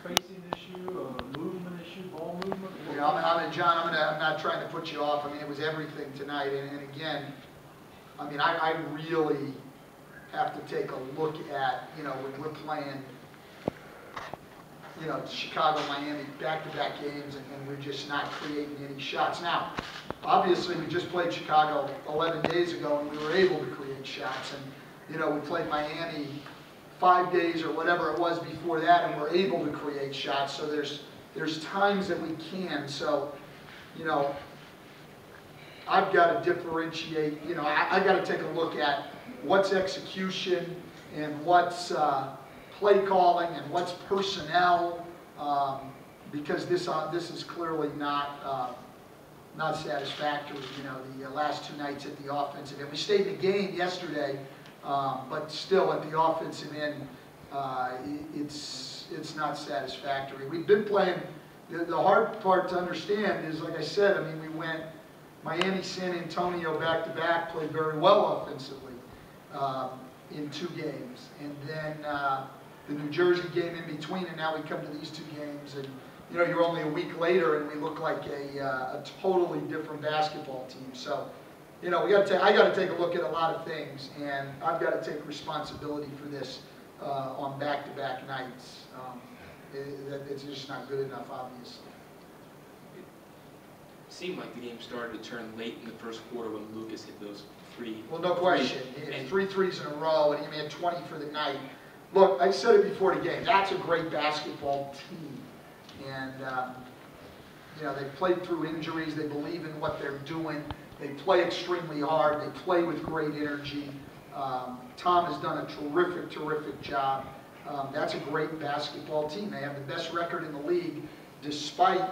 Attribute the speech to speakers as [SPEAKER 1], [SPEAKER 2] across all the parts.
[SPEAKER 1] spacing issue, a movement issue, ball movement?
[SPEAKER 2] Yeah, John, I'm not trying to put you off. I mean, it was everything tonight. And again, I mean, I really have to take a look at, when we're playing, Chicago, Miami, back-to-back games, and we're just not creating any shots. Now, obviously, we just played Chicago 11 days ago, and we were able to create shots. And, we played Miami 5 days or whatever it was before that, and we're able to create shots. So there's times that we can. So, I've got to differentiate. I've got to take a look at what's execution and what's play calling and what's personnel, because this is clearly not satisfactory. The last 2 nights at the offensive end, we stayed in the game yesterday, but still at the offensive end, it's not satisfactory. We've been playing. The hard part to understand is, like I said, I mean, we went Miami, San Antonio back-to-back, played very well offensively in 2 games, and then the New Jersey game in between, and now we come to these 2 games, and you're only a week later, and we look like a totally different basketball team. So, I got to take a look at a lot of things, and I've got to take responsibility for this on back-to-back nights. It's just not good enough, obviously.
[SPEAKER 3] It seemed like the game started to turn late in the first quarter when Lucas hit those 3.
[SPEAKER 2] Well, no question. He hit 3 threes in a row, and he had 20 for the night. Look, I said it before the game. That's a great basketball team, and they played through injuries. They believe in what they're doing. They play extremely hard. They play with great energy. Tom has done a terrific, terrific job. That's a great basketball team. They have the best record in the league, despite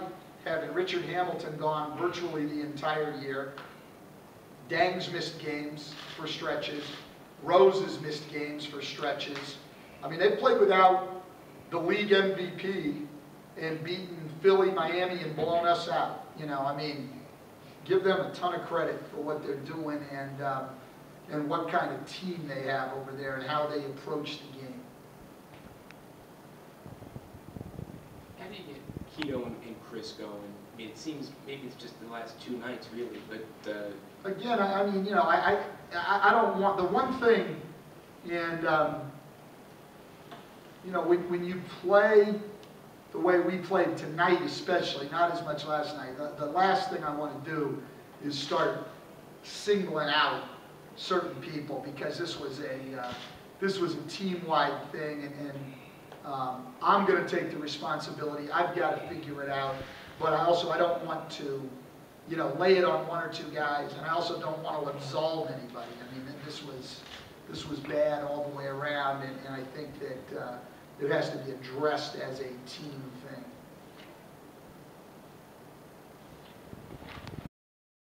[SPEAKER 2] having Richard Hamilton gone virtually the entire year. Dang's missed games for stretches. Rose has missed games for stretches. I mean, they've played without the league MVP and beaten Philly, Miami, and blown us out. I mean, give them a ton of credit for what they're doing and what kind of team they have over there and how they approach the game.
[SPEAKER 3] How do you get Keto and Chris going? I mean, it seems maybe it's just the last 2 nights, really, but...
[SPEAKER 2] Again, I mean, I don't want... The one thing, and, when you play the way we played tonight especially, not as much last night, the last thing I want to do is start singling out certain people, because this was a team-wide thing, and I'm going to take the responsibility. I've got to figure it out, but I don't want to, lay it on 1 or 2 guys, and I also don't want to absolve anybody. I mean, this was bad all the way around, and I think that it has to be addressed as a team thing.